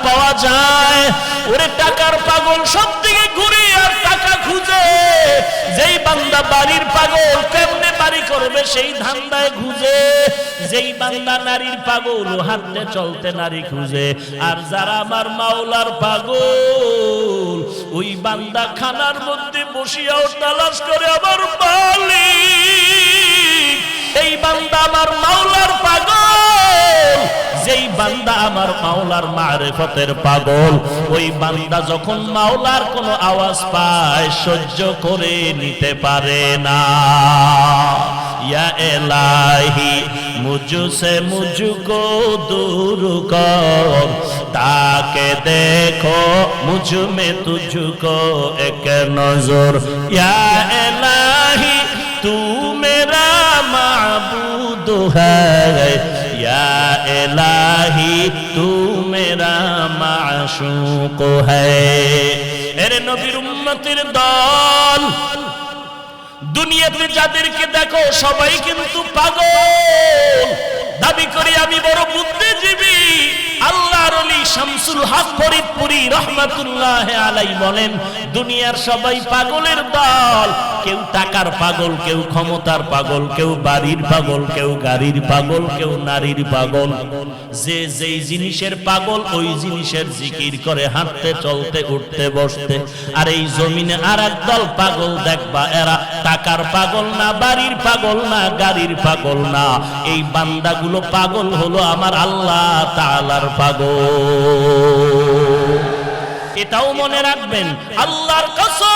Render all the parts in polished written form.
পাওয়া যায়। ওরে টাকার পাগল সব দিকে ঘুরে আর টাকা খুঁজে, যেই বান্দা বাড়ির পাগল কেমনে বাড়ি করবে সেই ধান্দায় খুঁজে, যেই বান্দা নারীর পাগল হাঁটতে চলতে নারী খুঁজে। আর যারা আমার মাওলার পাগল ওই বান্দা খানার মধ্যে বসিয়াও তালাশ করে আমার মালিক। এই বান্দা আমার মাওলার পাগল, যেই বান্দা আমার মাওলার মারিফতের পাগল, ওই বান্দা যখন মাওলার কোনো আওয়াজ পায় সহ্য করে নিতে পারে না। या इलाही मुझसे मुझको दूर कर, ताके देखो मुझ में तुझको एक नजर। या इलाही तू मेरा माबूद है, या इलाही तू मेरा माशूक है। এরে নবীর উম্মতের দল, দুনিয়াতে যাদেরকে দেখো সবাই কিন্তু পাগল। দাবি করি আমি বড় বুদ্ধিজীবী। আল্লাহর ওলি শামসুল হক ফরিদপুরি রহমাতুল্লাহ আলাইহি বলেন, দুনিয়ার সবাই পাগলের দল। কেউ টাকার পাগল, কেউ ক্ষমতার পাগল, কেউ বাড়ির পাগল, কেউ গাড়ির পাগল, কেউ নারীর পাগল। যে যেই জিনিসের পাগল ওই জিনিসের জিকির করে হাঁটতে চলতে উঠতে বসতে। আর এই জমিনে আর এক দল পাগল দেখবা, এরা টাকার পাগল না, বাড়ির পাগল না, গাড়ির পাগল না। এই বান্দাগুলো পাগল হলো আমার আল্লাহ তাআলার পাগল। এটাও মনে রাখবেন, আল্লাহর কসম,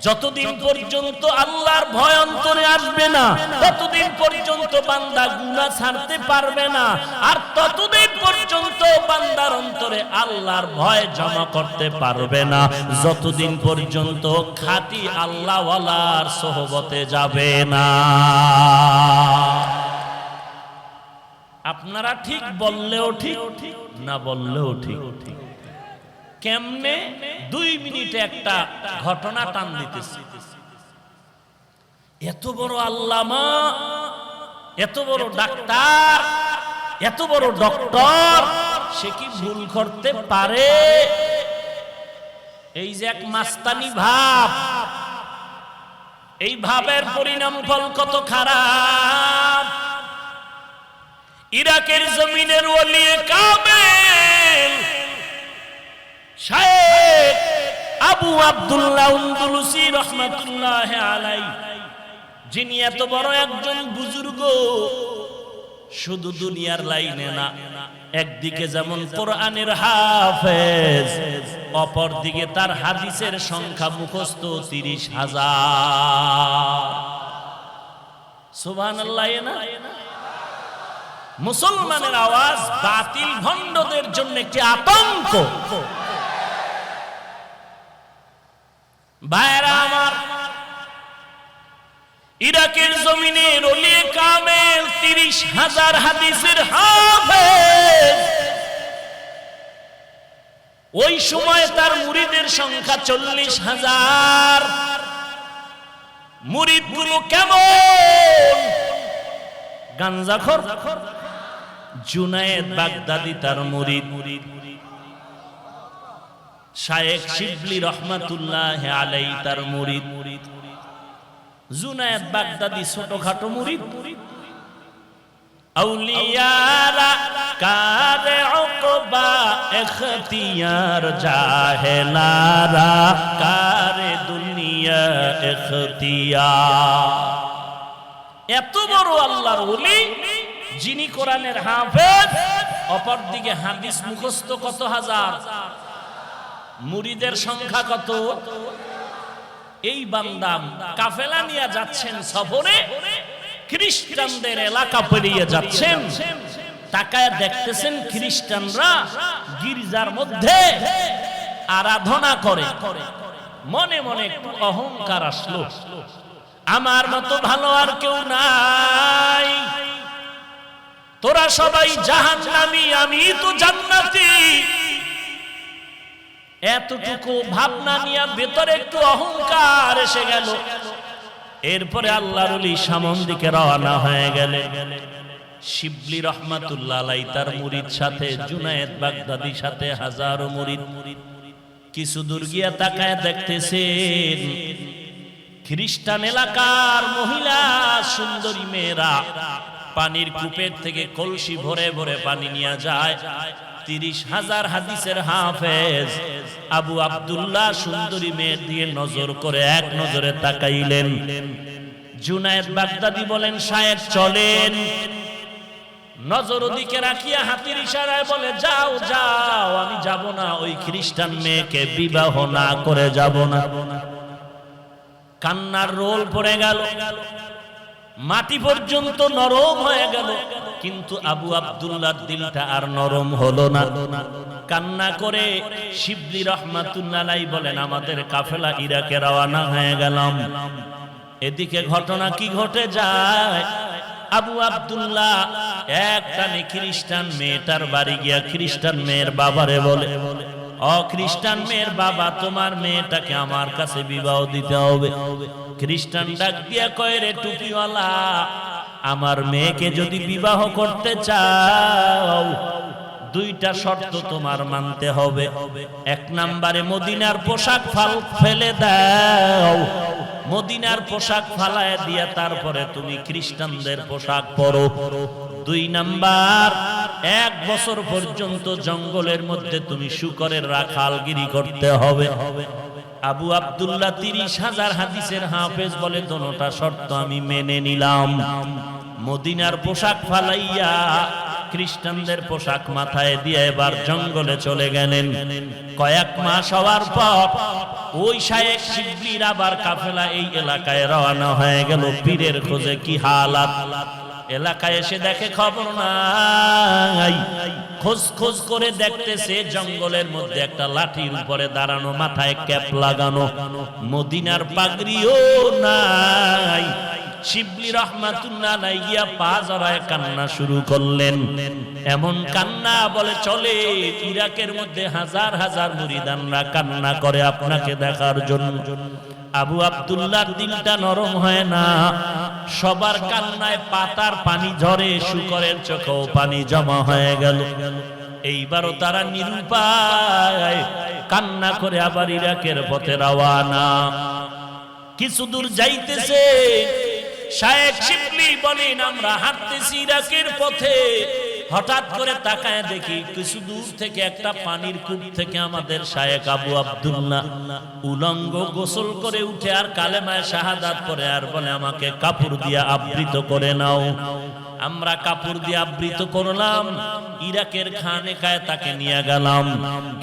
যতদিন পর্যন্ত আল্লাহর ভয় অন্তরে আসবে না ততদিন পর্যন্ত বান্দা গুনাহ ছাড়তে পারবে না। আর ততদিন পর্যন্ত বান্দার অন্তরে আল্লাহর ভয় জমা করতে পারবে না যতদিন পর্যন্ত খাঁটি আল্লাহওয়ালার সোহবতে যাবে না। আপনারা ঠিক বললেও ঠিক, না বললেও ঠিক। কেমনে? 2 মিনিটে একটা ঘটনা টান দিতেছি। এত বড় আল্লামা, এত বড় ডাক্তার, এত বড় ডক্টর, সে কি ভুল করতে পারে? এই যে এক মাস্তানি ভাব, এই ভাবের পরিণাম ফল কত খারাপ। ইরাকের জমিনের ওলিয়ে কামেল শায়েখ আবু আব্দুল্লাহ আন্দলুসি রহমাতুল্লাহ আলাইহি, যিনি এত বড় একজন বুজুর্গ, শুধু দুনিয়ার লাইনে না, একদিকে যেমন কোরআনের হাফেজ, অপর দিকে তার হাদিসের সংখ্যা মুখস্থ 30,000। সুবহানাল্লাহ। না মুসলমানের আওয়াজ বাতিল ভণ্ডদের জন্য একটি আতঙ্ক। ভাইরা আমার, ইরাকের জমিনের ওলিয়ে কামেল 30,000 হাদিসের হাফেজ, ওই সময় তার মুরিদের সংখ্যা 40,000। মুরিদগুলো কেমন? গাঞ্জাখোর। জুনায়েদ বাগদাদি তার মুরিদ, শায়েখ শিবলি রহমাতুল্লাহ আলাইহি তার মুরিদ। জুনায়েদ বাগদাদি ছোটখাটো মুরিদ। আউলিয়ারা কারে উকবা ইখতিয়ার, জাহেলারা কারে দুনিয়া ইখতিয়ার। এত বড় আল্লাহর ওলি, যিনি কোরআনের হাফেজ, অপর দিকে হাদিস মুখস্থ কত হাজার, মুরিদের সংখ্যা কত। এই বান্দা কাফেলা নিয়ে যাচ্ছেন সফরে, খ্রিস্টানদের এলাকা পেরিয়ে যাচ্ছেন, তাকায় দেখতেছেন খ্রিস্টানরা গির্জার মধ্যে আরাধনা করে। মনে মনে একটু অহংকার আসলো, আমার মতো ভালো আর কেউ নাই, তোরা সবাই জাহান্নামী, আমি তো জান্নাতি। এতটুকু ভাবনা নিয়ে ভেতরে একটু অহংকার এসে গেল। এরপরে আল্লাহর ওলি সামন দিকে রওনা হয়ে গেলেন। শিবলি রহমাতুল্লাহ আলাই তার মুরিদ সাথে, জুনায়েদ বাগদাদি সাথে হাজারো মুরিদ। কিছু দূর গিয়া তাকায় দেখতেছেন খ্রিস্টান এলাকার মহিলা সুন্দরী মেয়েরা পানির কূপের থেকে কলসি ভরে ভরে পানি নিয়ে যায়। 30,000 হাদিসের হাফেজ আবু আব্দুল্লাহ সুন্দরী মেয়ের দিয়ে নজর করে এক নজরে তাকাইলেন। জুনায়েদ বাগদাদি বলেন, শায়েখ চলেন। নজর ওদিকে রাখিয়া হাতের ইশারায় বলে, যাও যাও, আমি যাব না, ওই খ্রিস্টান মেয়েকে বিবাহ না করে যাব না। কান্নার রোল পড়ে গেল, মাটি পর্যন্ত নরম হয়ে গেল, কিন্তু আবু আব্দুল্লাহর দিলটা আর নরম হলো না। কান্না করে শিবলি রহমাতুল্লাহ আলাইহি বলেন, আমাদের কাফেলা ইরাকে রওনা হয়ে গেলাম। এদিকে ঘটনা কি ঘটে যায়, আবু আব্দুল্লাহ এক টানে খ্রিস্টান মেয়েটার বাড়ি গিয়া খ্রিস্টান মেয়ের বাবারে বলে, ও খ্রিস্টান মেয়ের বাবা, তোমার মেয়েটাকে আমার কাছে বিবাহ দিতে হবে। খ্রিস্টান ডাক দিয়া কয়, রে টুপিওয়ালা, আমার মেয়েকে যদি বিবাহ করতে চাও দুইটা শর্ত তোমার মানতে হবে। এক নম্বরে মদিনার পোশাক ফেলে দাও, মদিনার পোশাক ফালায় দিয়া তারপরে তুমি খ্রিস্টানদের পোশাক পরো। 2 নাম্বার, 1 বছর পর্যন্ত জঙ্গলের মধ্যে তুমি শুকরের রাখালগিরি করতে হবে। আবু আব্দুল্লাহ 30,000 হাদিসের হাফেজ বলে, দোনোটা শর্ত আমি মেনে নিলাম। মদিনার পোশাক ফালাইয়া খ্রিস্টানদের পোশাক মাথায় দিয়ে এবার জঙ্গলে চলে গেলেন। কয়েক মাস হওয়ার পর ওই শায়েখ শিবলির আবার কাফেলা এই এলাকায় রওনা হয়ে গেল পীরের খোঁজে। কি হালাত, এলাকায় এসে দেখে খবর নাই। খোঁজ করে দেখতেছে জঙ্গলের মধ্যে একটা লাঠির উপরে দাঁড়ানো, মাথায় ক্যাপ লাগানো, মদিনার পাগড়িও নাই। শিবলি রহমাতুল্লাহ আলাইহি গিয়া পা জড়ায় কান্না শুরু করলেন। এমন কান্না বলে চলে, ইরাকের মধ্যে হাজার হাজার মুরিদানরা কান্না করে আপনাকে দেখার জন্য। আবু আব্দুল্লাহর দিলটা নরম হয় না, সবার কান্নায় পাতার পানি ঝরে, শুকরের চোখেও পানি জমা হয়ে গেল। এইবারও তারা নিরুপায় কান্না করে আবার ইরাকের পথে রওনা। কিছু দূর যাইতেছে, শায়েখ শিবলি বলেন, আমরা হাঁটতেছি ইরাকের পথে, হঠাৎ করে তাকায় দেখি কিছু দূর থেকে একটা পানির কূপ থেকে আমাদের শায়েখ আবু আব্দুল্লাহ উলঙ্গ গোসল করে উঠে আর কালেমায়ে শাহাদাত পড়ে আর বলে, আমাকে কাপড় দিয়ে আবৃত করে নাও। আমরা কাপড় দিয়ে আবৃত করলাম, ইরাকের খানেকায় তাকে নিয়ে গেলাম।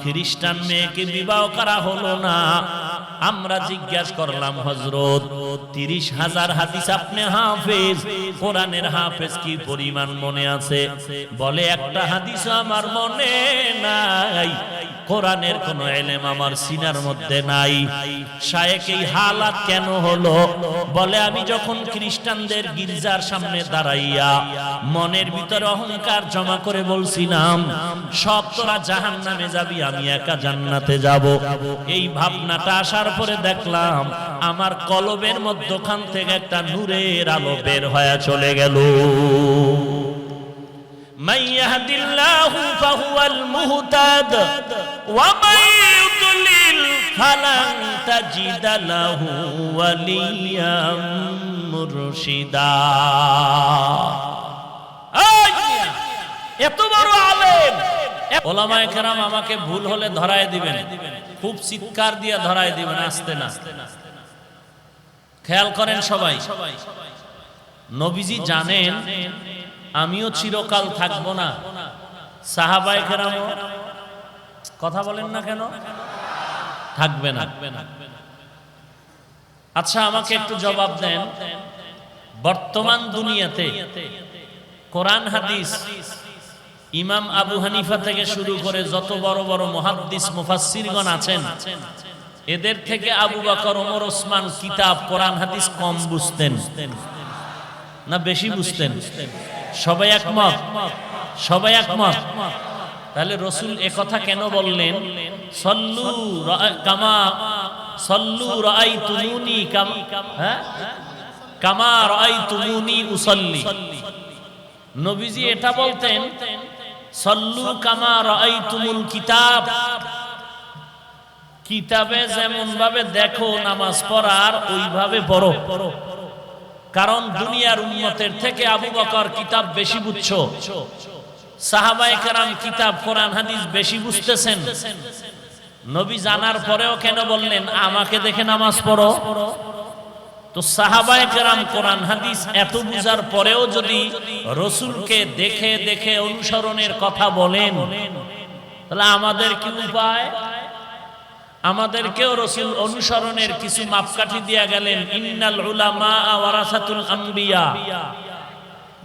খ্রিস্টান মেয়েকে বিবাহ করা হলো না। আমরা জিজ্ঞাসা করলাম, হযরত 30,000 হাদিস আপনি হাফেজ, কোরআনের হাফেজ কি পরিমাণ মনে আছে? বলে, একটা হাদিসও আমার মনে নাই, কোরআনের কোন ইলম আমার সিনার মধ্যে নাই। শায়েখ এই হালাত কেন হলো? বলে, আমি যখন খ্রিস্টানদের গির্জার সামনে দাঁড়াইয়া মনের ভিতরে অহংকার জমা করে বলছিলাম, সব তোরা জাহান্নামে যাবি, আমি একা জান্নাতে যাব, এই ভাবনাটা আসার পরে দেখলাম আমার কলবের মধ্যখান থেকে একটা নূরের আলো বের হয়ে চলে গেল। মান ইয়াহদিল্লাহু ফাহুয়াল মুহতাদ ওয়া মান ইউদ্লিল ফালান তাজিদা লাহু ওয়ালিয়াম মুরশিদা। এত বড় আলেম, ওলামায়ে কেরাম আমাকে ভুল হলে ধরায় দিবেন, খুব চিৎকার দিয়ে ধরায় দিবেন, আস্তে না। খেয়াল করেন সবাই, নবীজি জানেন আমিও চিরকাল থাকবো না, সাহাবায়ে কেরাম কথা বলেন না কেন, থাকবে না। আচ্ছা আমাকে একটু জবাব দেন, বর্তমান দুনিয়াতে কোরআন হাদিস ইমাম আবু হানিফা থেকে শুরু করে যত বড় বড় মুহাদ্দিস মুফাসসিরগণ আছেন, এদের থেকে আবু বকর, ওমর, ওসমান কিতাব কোরআন হাদিস কম বুঝতেন না বেশি বুঝতেন? সবাই একমত? সবাই একমত? তাহলে রাসূল একথা কেন বললেন, সল্লু কামা সল্লু রাআইতুমুনি কামা রাআইতুমুনি উসাল্লি? নবীজি এটা বলতেন, সল্লু কামা রাআইতুমুল কিতাব, কিতাবে যেমন ভাবে দেখো নামাজ পড়ার ওইভাবে পড়ো। কারণ দুনিয়ার উম্মতের থেকে আবু বকর কিতাব বেশি বুঝছো, সাহাবায়ে কেরাম কিতাব কোরআন হাদিস বেশি বুঝতেছেন। নবী জানার পরেও কেন বললেন আমাকে দেখে নামাজ পড়ো? তো সাহাবায়ে কেরাম কোরআন হাদিস এত বুঝার পরেও যদি রাসূলকে দেখে দেখে অনুসরণের কথা বলেন, তাহলে আমাদের কি উপায়? আমাদেরকেও রাসূল অনুসরণের কিছু মাপকাঠি দিয়া গেলেন, ইন্নাল উলামা ওয়ারাসাতুল আম্বিয়া।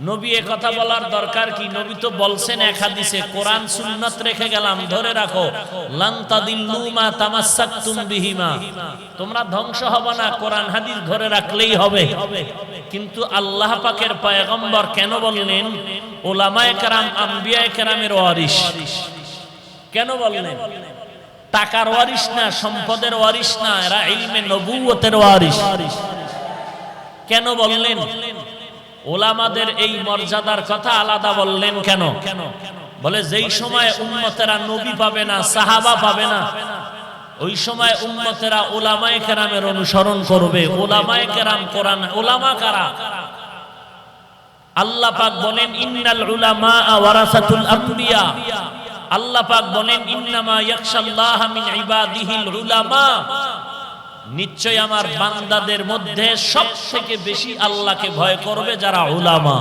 নবী এ কথা বলার দরকার কি? নবী তো বলছেন এক হাদিসে, কোরআন সুন্নাত রেখে গেলাম ধরে রাখো, লান তাদিল্লু মা তামাসসাকতুম বিহিমা, তোমরা ধ্বংস হবে না, কোরআন হাদিস ধরে রাখলেই হবে। কিন্তু আল্লাহ পাকের পয়গম্বর কেন বললেন উলামায়ে কেরাম আম্বিয়ায়ে কেরামের ওয়ারিস? কেন বললেন? টাকার ওয়ারিস না, সম্পদের ওয়ারিস না, এরা ইলমে নবুয়তের ওয়ারিস। কেন বললেন? ওলামাদের এই মর্যাদার কথা আলাদা বললেন কেন? বলে যেই সময় উম্মতেরা নবী পাবে না, সাহাবা পাবে না, ওই সময় উম্মতেরা উলামায়ে কেরামের অনুসরণ করবে। উলামায়ে কেরাম কোরআন, উলামা কারা? আল্লাহ পাক বলেন ইন্নাল উলামা ওয়ারাসাতুল আম্বিয়া। আল্লাহ পাক বলেন ইন্নামা ইয়াখশাল্লাহা মিন ইবাদিহিল উলামা, নিশ্চয় আমার বান্দাদের মধ্যে সবথেকে বেশি আল্লাহকে ভয় করবে যারা উলামা।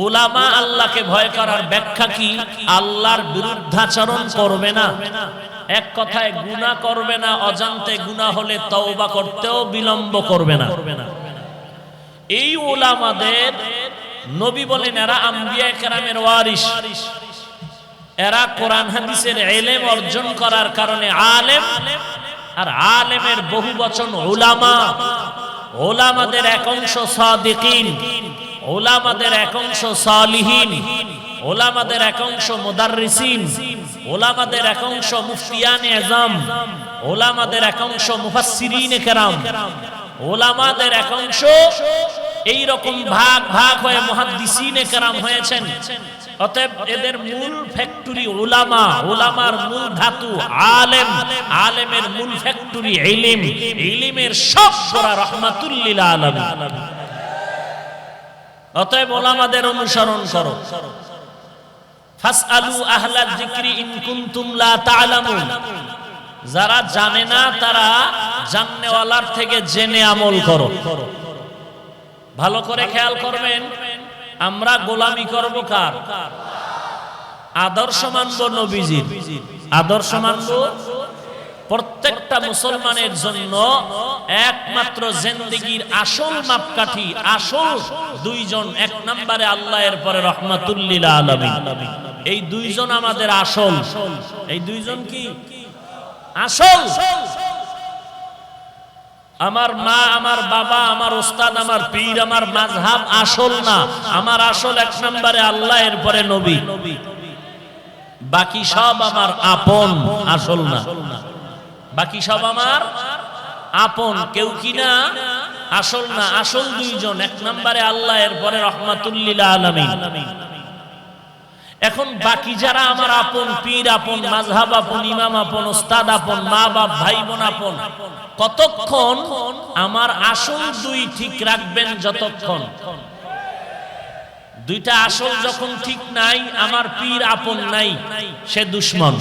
উলামা আল্লাহকে ভয় করার ব্যাখ্যা কি? আল্লাহর বিরুদ্ধাচরণ করবে না, এক কথায় গুনাহ করবে না, অজান্তে গুনাহ হলে তওবা করতেও বিলম্ব করবে না। এই উলামাদের নবী বলেন এরা আম্বিয়ায়ে কেরামের ওয়ারিস। এরা কোরআন হাদিসের ইলম অর্জন করার কারণে আলেম, আর আলেমের বহু বচন উলামা। উলামাদের এক অংশ সাদিকিন, উলামাদের এক অংশ সালিহিন, উলামাদের এক অংশ মুদাররিসিন, উলামাদের এক অংশ মুফতিয়ানে আযম, উলামাদের এক অংশ মুফাসসিরিনে কেরাম, উলামাদের এক অংশ এই রকম ভাগ ভাগ হয়ে মুহাদ্দিসিনে কেরাম হয়েছেন। অতএব এদের মূল ফ্যাক্টরি উলামা, উলামার মূল ধাতু আলেম, আলেমের মূল ফ্যাক্টরি ইলম, ইলমের সব গোড়া রাহমাতুল লিল আলামিন। অতএব উলামাদের অনুসরণ করো। ফাসআলু আহলা যিকরি ইন কুনতুম লা তা'লামুন, যারা জানে না তারা জাননেওয়ালার থেকে জেনে আমল করো। ভালো করে খেয়াল করবেন, আমরা গোলামি করব কার? আদর্শ মানব নবীজির, আদর্শ মানব। প্রত্যেকটা মুসলমানের জন্য একমাত্র জিন্দেগীর আসল মাপকাঠি, আসল দুইজন, এক নম্বরে আল্লাহ, এর পরে রাহমাতুল লিল আলামিন। এই দুইজন আমাদের আসল। এই দুইজন কি আসল? আমার মা, আমার বাবা, আমার ওস্তাদ, আমার পীর, আমার মাযহাব আসল না। আমার আসল এক নম্বরে আল্লাহ, এর পরে নবী। বাকি সব আমার আপন, আসল না। বাকি সব আমার আপন, কেউ কিনা আসল না। আসল দুইজন, এক নম্বরে আল্লাহ, এর পরে রাহমাতুল লিল আলামিন। এখন বাকি যারা আমার আপন, পীর আপন, মাযহাব আপন, ইমাম আপন, ওস্তাদ আপন, মা বাপ, ভাই বোন আপন, কতক্ষণ আমার আসল দুই ঠিক রাখবেন? যতক্ষণ দুইটা আসল যখন ঠিক নাই, আমার পীর আপন নাই, সে দুশমন।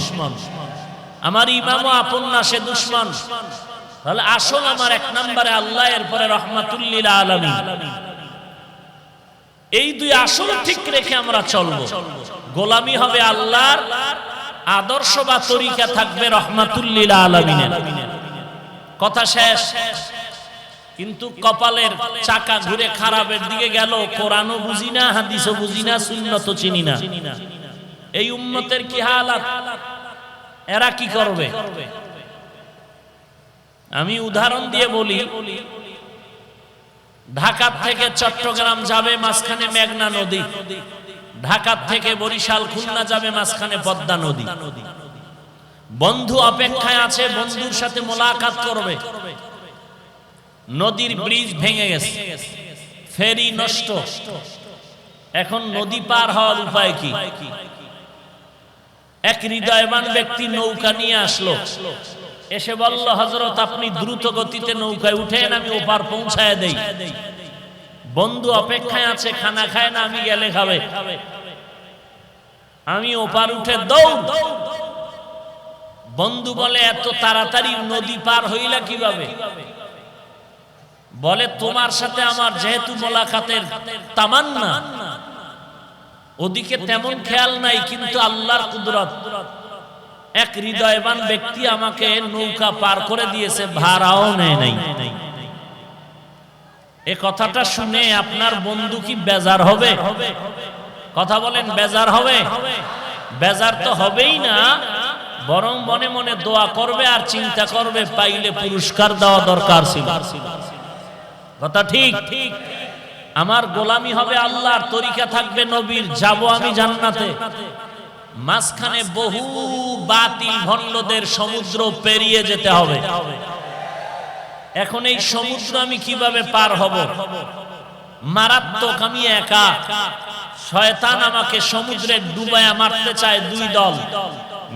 আমার ইমামও আপন না, সে দুশমন। তাহলে আসল আমার এক নম্বরে আল্লাহ, এর পরে রাহমাতুল লিল আলামিন। এই দুই আসল ঠিক রেখে আমরা চলবো। গোলামি হবে আল্লাহর, আদর্শ বা তরিকা থাকবে রাহমাতুল লিল আলামিনের। কথা শেষ। কিন্তু কপালের চাকা ঘুরে খারাপের দিকে গেল। কোরআনও বুঝি না, হাদিসও বুঝি না, সুন্নতও চিনি না। এই উম্মতের কি হালাত? এরা কি করবে? আমি উদাহরণ দিয়ে বলি, ঢাকা থেকে চট্টগ্রাম যাবে, মাঝখানে মেঘনা নদী। ঢাকা থেকে বরিশাল, খুলনা যাবে, মাঝখানে পদ্মা নদী। বন্ধু অপেক্ষায় আছে, বন্ধুর সাথে মোলাকাত করবে। নদীর ব্রিজ ভেঙে গেছে, ফেরি নষ্ট, এখন নদী পার হওয়ার উপায় কি? এক হৃদয়বান ব্যক্তি নৌকা নিয়ে আসলো, এসে বলল, হযরত আপনি দ্রুত গতিতে নৌকায় উঠেন, আমি ওপার পৌঁছায় দেই। বন্ধু অপেক্ষায় আছে, খানা খায় না, আমি গেলে খাবে। আমি ওপার উঠে দৌড়। বন্ধু বলে, এত তাড়াতাড়ি নদী পার হইলা কিভাবে? বলে, তোমার সাথে আমার যেহেতু মোলাকাতের তামান্না, ওদিকে তেমন খেয়াল নাই, কিন্তু আল্লাহর কুদরত, এক হৃদয়বান ব্যক্তি আমাকে নৌকা পার করে দিয়েছে, ভাড়াও নেয় নাই। এ কথাটা শুনে আপনার বন্ধু কি বেজার হবে? কথা বলেন, বেজার হবে? বেজার তো হবেই না, বরং মনে মনে দোয়া করবে আর চিন্তা করবে, পাইলে পুরস্কার দেওয়া দরকার ছিল। কথা ঠিক? আমার গোলামি হবে আল্লাহর, তরিকা থাকবে নবীর, যাব আমি জান্নাতে। মাঝখানে বহু বাতিল ভণ্ডদের সমুদ্র পেরিয়ে যেতে হবে। এখন এই সমুদ্র আমি কিভাবে পার হব? মারাত্মক, আমি একা, শয়তান আমাকে সমুদ্রে ডুবায়া মারতে চায়, দুই দল,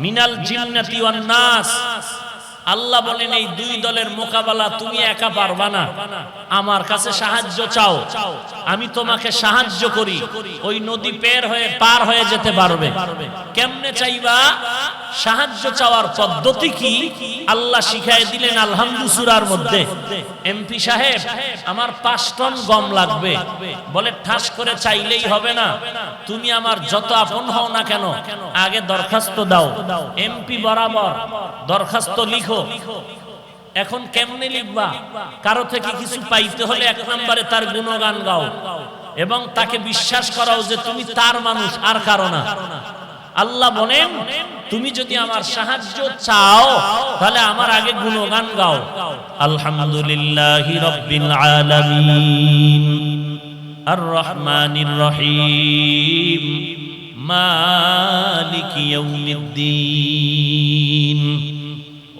মিনাল জিন্নাতি ওয়ান নাস। আল্লাহ বলেন, এই দুই দলের মোকাবেলা তুমি একা পারবা না, আমার কাছে সাহায্য চাও, আমি তোমাকে সাহায্য করি, ওই নদী পার হয়ে যেতে পারবে। কেমনে চাইবা? সাহায্য চাওয়ার পদ্ধতি কি আল্লাহ শিখায় দিলেন আলহামদু সূরার মধ্যে। এমপি সাহেব, আমার 5 টন গম লাগবে। বলে, ঠাস করে চাইলেই হবে না, তুমি আমার যত আপন হও না কেন, আগে দরখাস্ত দাও। এমপি বরাবর দরখাস্ত লিখো। এখন কেমনে লিখবা? কারো থেকে কিছু পাইতে হলে 1 নম্বরে তার গুণগান গাও এবং তাকে বিশ্বাস করাও যে তুমি তার মানুষ, আর কারো না। আল্লাহ বলেন, তুমি যদি আমার সাহায্য চাও তাহলে আমার আগে গুণগান গাও। আলহামদুলিল্লাহি রাব্বিল আলামিন, আর রহমানির রহিম, মালিকি ইয়াউমিদ্দিন।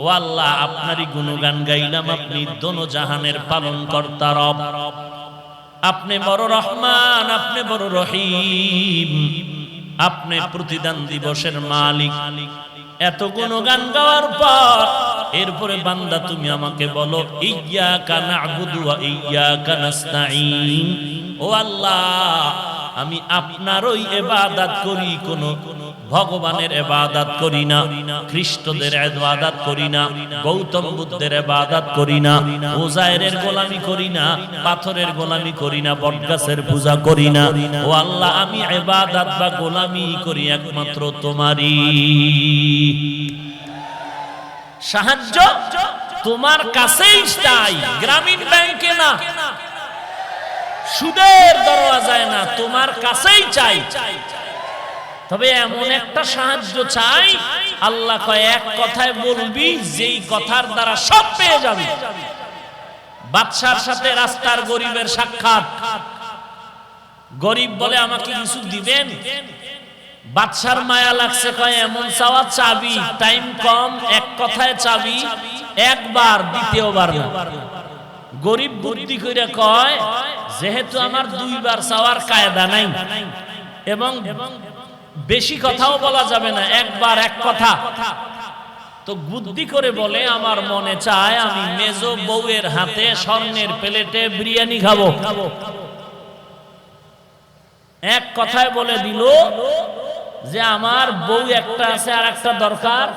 ও আল্লাহ, আপনারই গুণগান গাইলাম, আপনি দোনো জাহানের পালন কর্তা রব, আপনি বড় রহমান, আপনি বড় রহিম, আপনি প্রতিদান দিবসের মালিক। এত গুণগান গাওয়ার পর এরপরে বান্দা তুমি আমাকে বলো, ইয়্যাকা না'বুদু ওয়া ইয়্যাকা নাস্তাঈন। ও আল্লাহ, আমি আপনারই ইবাদত করি, কোন ভগবানের ইবাদত করি না, খ্রিস্টদের ইবাদত করি না, গৌতম বুদ্ধের ইবাদত করি না, উজাইরের গোলামি করি না, পাথরের গোলামি করি না, বটগাছের পূজা করি না। ও আল্লাহ, আমি ইবাদত বা গোলামি করি একমাত্র তোমারই। সাহায্য তোমার কাছেই চাই, গ্রামীণ ব্যাংকে না, সুদের দরওয়াজায় না, তোমার কাছেই চাই। তবে এমন একটা সাহায্য চাই, আল্লাহ কয়, এক কথায় বলবি, যেই কথার দ্বারা সব পেয়ে যাবি। বাদশার সাথে রাস্তার গরিবের সাক্ষাৎ। গরিব বলে, আমাকে কিছু দিবেন? বাদশার মায়া লাগছে, কয়, এমন চাওয়া চাবি, টাইম কম, এক কথায় চাবি, একবার, দ্বিতীয়বার না। গরিব বুদ্ধি কইরা কয়, যেহেতু আমার 2 বার চাওয়ার কায়দা নাই এবং বেশি কথাও বলা যাবে না, একবার এক কথা, তো বুদ্ধি করে বলে, আমার মনে চায় আমি মেজো বউয়ের হাতে স্বর্ণের প্লেটে বিরিয়ানি খাবো। এক কথায় বলে দিল যে আমার বউ একটা আছে আর একটা দরকার,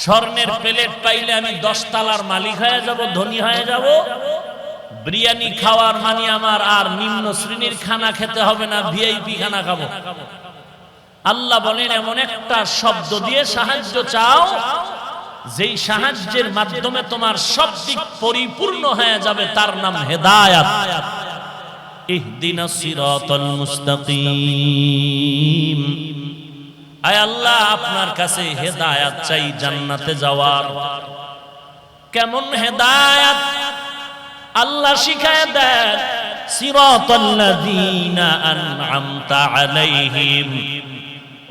স্বর্ণের প্লেট পাইলে আমি 10 তলার মালিক হয়ে যাব, ধনী হয়ে যাব। বিরিয়ানি খাওয়ার মানে আমার আর নিম্ন শ্রেণীর খানা খেতে হবে না, ভিআইপি খানা খাবো। আল্লাহ বলেন, এমন একটা শব্দ দিয়ে সাহায্য চাও, যেই সাহায্যের মাধ্যমে তোমার সব দিক পরিপূর্ণ হয়ে যাবে, তার নাম হেদায়েত। ইহদিনাস সিরাতাল মুস্তাকিম। আয় আল্লাহ, আপনার কাছে হেদায়েত চাই জান্নাতে যাওয়ার। কেমন হেদায়েত? আল্লাহ শিখায় দেন, সিরাতাল্লাযীনা আন'আমতা আলাইহিম।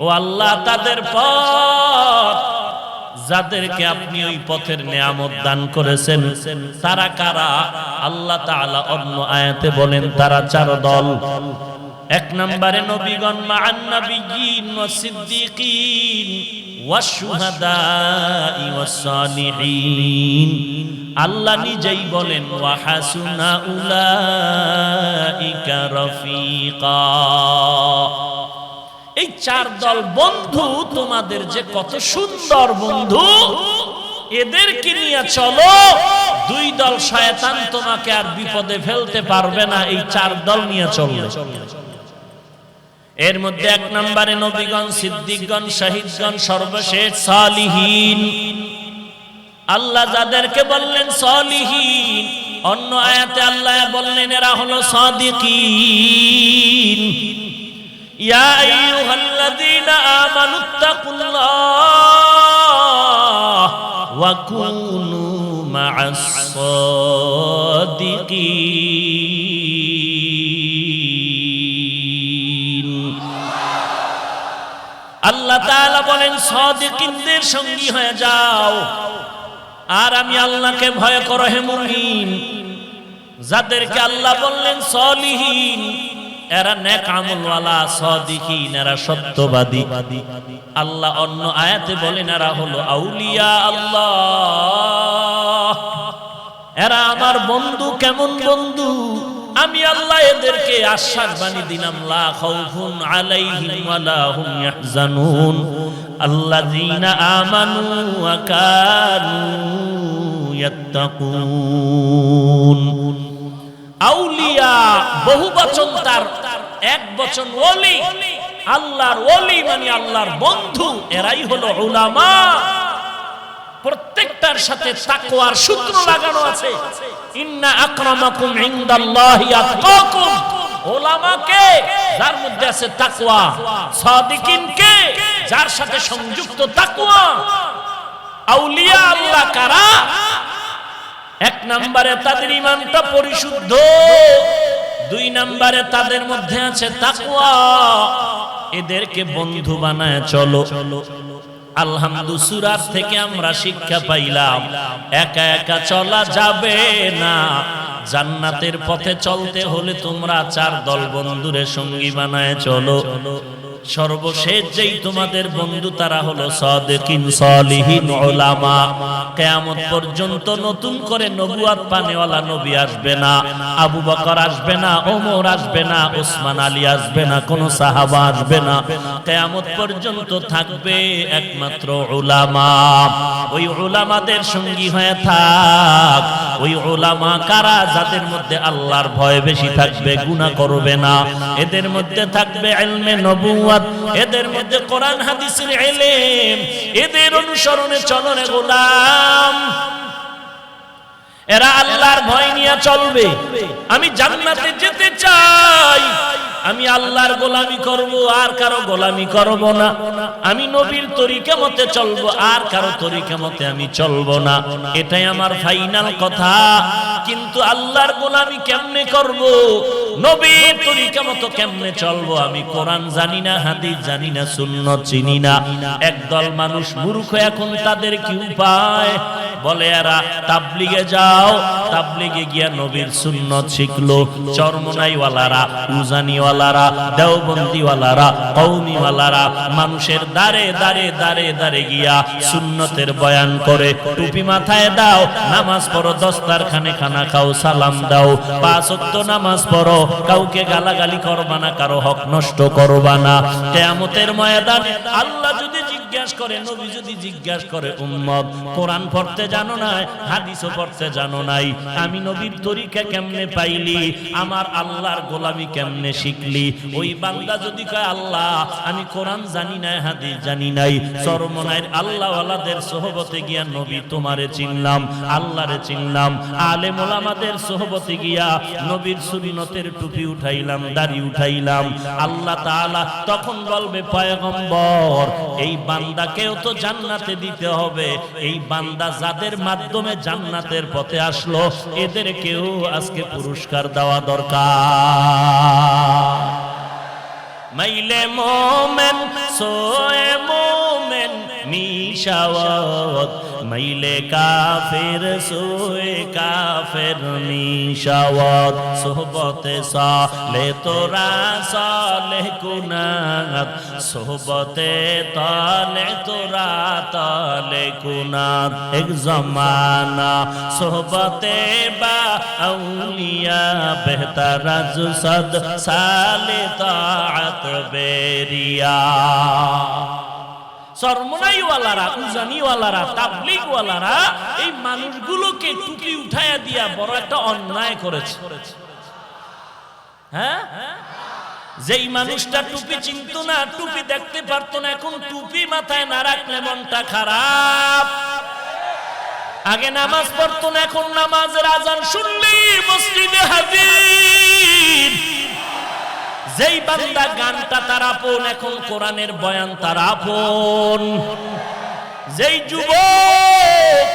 ও আল্লাহ, তাদের পথ, যাদেরকে আপনি ওই পথের নিয়ামত দান করেছেন, তারা কারা? আল্লাহ তাআলা অন্য আয়াতে বলেন, তারা 4 দল। এক নম্বরে নবীগণ মা'আন নাবিয়্যিন ওয়াস সিদ্দীকিন ওয়াশ শুহাদাই ওয়াস সালিহিন। আল্লাহ নিজেই বলেন ওয়া হাসুনা উলাইকা রাফিকা। এই চার দল বন্ধু তোমাদের যে কত সুন্দর বন্ধু, এদেরকে নিয়ে চলো। দুই দল শয়তান তোমাকে আর বিপদে ফেলতে পারবে না, এই চার দল নিয়ে চলবে। এর মধ্যে এক নম্বরে নবীগণ, সিদ্দিকগণ, শহীদগণ, সর্বশেষ সালিহিন। আল্লাহ যাদেরকে বললেন সালিহিন, অন্য আয়াতে আল্লাহ বললেন এরা হলো সাদিকিন। ইয়া আইয়ুহাল্লাযীনা আমানুত্তাকুল্লাহ ওয়া কুনু মা'আস সাদিকিন। আল্লাহ তাআলা বলেন সাদিকিনদের সঙ্গী হয়ে যাও। আর আমি আল্লাহকে ভয় করো হে মুমিন। যাদেরকে আল্লাহ বললেন সালিহিন, এরা নেক আমলওয়ালা, সাদিকিন, এরা সত্যবাদী। আল্লাহ অন্য আয়াতে বলেন এরা হলো আউলিয়া আল্লাহ, এরা আমার বন্ধু। কেমন বন্ধু? আমি আল্লাহ এদেরকে আশ্বাস বাণী দিলাম, লা খাউফুন আলাইহিম ওয়ালা হুম ইয়াহজানুন আল্লাযীনা আমানু ওয়া কানু ইয়াত্তাকুন। আউলিয়া বহু বচন, তার এক বচন ওলি। আল্লাহর ওলি মানে আল্লাহর বন্ধু, এরাই হলো উলামা। প্রত্যেকটার সাথে তাকওয়ার সূত্র লাগানো আছে। ইন্না আকরামাকুম ইনদাল্লাহি আতকাকুম। উলামা কে? যার মধ্যে আছে তাকওয়া। সাদিকিন কে? যার সাথে সংযুক্ত তাকওয়া। আউলিয়া আল্লাহ কারা? এক নম্বরে তাদের ঈমানটা পরিশুদ্ধ, দুই নম্বরে তাদের মধ্যে আছে তাকওয়া। এদেরকে বন্ধু বানায় চলো। আলহামদুলিল্লাহ, সূরা থেকে আমরা শিক্ষা পাইলাম একা একা চলা যাবে না। জান্নাতের পথে চলতে হলে তোমরা চার দল বন্ধুরে সঙ্গী বানায় চলো। সর্বশেষ যেই তোমাদের বন্ধু তারা হলো সাদিকিন, সালিহিন, উলামা। কিয়ামত পর্যন্ত নতুন করে নবুয়ত পানেওয়ালা নবী আসবে না, আবু বকর আসবে না, ওমর আসবে না, ওসমান আলী আসবে না, কোন সাহাবা আসবে না। কিয়ামত পর্যন্ত থাকবে একমাত্র উলামা। ওই উলামাদের সঙ্গী হয়ে থাক। ওই উলামা কারা? যাদের মধ্যে আল্লাহর ভয় বেশি থাকবে, গুনাহ করবে না। এদের মধ্যে থাকবে ইলমে নবুয়ত, এদের মধ্যে কোরআন হাদিসের ইলম। এদের অনুসরণে চলনে গোলাম। এরা আল্লাহর ভয় নিয়ে চলবে। আমি জান্নাতে যেতে চাই, আমি আল্লাহর গোলামি করব, আর কারো গোলামি করব না। আমি নবীর তরিকা মতে চলব, আর কারো তরিকা মতে আমি চলব না। এটাই আমার ফাইনাল কথা। কিন্তু আল্লাহর গোলামি কেমনে করব, নবীর তরিকা মতো কেমনে চলবো? আমি কোরআন জানি না, হাদিস জানি না, সুন্নাত চিনি না। একদল মানুষ মূর্খ, এখন তাদের কি উপায়? বলে এরা তাবলিগে যাও। তাবলিগে গিয়া নবীর সুন্নাত শিখলো। চরমনাইওয়ালারা, উজানিওয়ালারা, দেওবন্দিওয়ালারা, কওমিওয়ালারা মানুষের দাঁড়ে দাঁড়ে দাঁড়ে দাঁড়ে গিয়া সুন্নতের বয়ান করে। টুপি মাথায় দাও, নামাজ পড়ো, দস্তারখানে খানা খাও, সালাম দাও, 5 ওয়াক্ত নামাজ পড়ো, কাউকে গালাগালি করবা না, কারো হক নষ্ট করবা না। কিয়ামতের ময়দানে আল্লাহ যদি জিজ্ঞাসা করে, নবী যদি জিজ্ঞাসা করে, উম্মত কোরআন পড়তে জানো না, হাদিসও পড়তে জানো নাই, আমি নবীর তরিকা কেমনে পাইলি, আমার আল্লাহর গোলামি কেমনে শিখলি? ওই বান্দা যদি কয়, আল্লাহ আমি কোরআন জানি না, হাদিস জানি নাই, চরমনাইর আল্লাহওয়ালাদের সোহবতে গিয়া নবী তোমারে চিনলাম, আল্লাহরে চিনলাম, আলেম ওলামাদের সোহবতে গিয়া নবীর সুন্নতের টুপি উঠাইলাম, দাড়ি উঠাইলাম। আল্লাহ তাআলা তখন বলবে, পয়গম্বর এই বান্দাকেও তো জান্নাতে দিতে হবে। এই বান্দা যাদের মাধ্যমে জান্নাতের পথে আসলো, এদেরকেও আজকে পুরস্কার দেওয়া দরকার। মাইলে মোমেন সোয়ে মোমেন নেন মিশাওয়াত মাইলে কাফের সোয়ে কাফের মিশাওয়াত সোহবতে সালে তোরা সালে কুনাত সোহবতে তালে তোরা তালে কুনাত এক জমানা সোহবতে বা আউলিয়া বেহতার আজ সদ সালে তাআত বেরিয়া সরমনাইওয়ালারা উজানিওয়ালারা তাবলীগওয়ালারা এই মানুষগুলোকে টুপি উঠায়া দিয়া বড় একটা অন্যায় করেছে। হ্যাঁ, যেই মানুষটা টুপি চিনতো না, টুপি দেখতে পারতো না, এখন টুপি মাথায় না রাখলে মনটা খারাপ। আগে নামাজ পড়তো না, এখন নামাজের আজান শুনলেই মসজিদে হাজির। যেই বান্দা গানটা তার আপন, এখন কোরআনের বয়ান তার আপন। যেই যুবক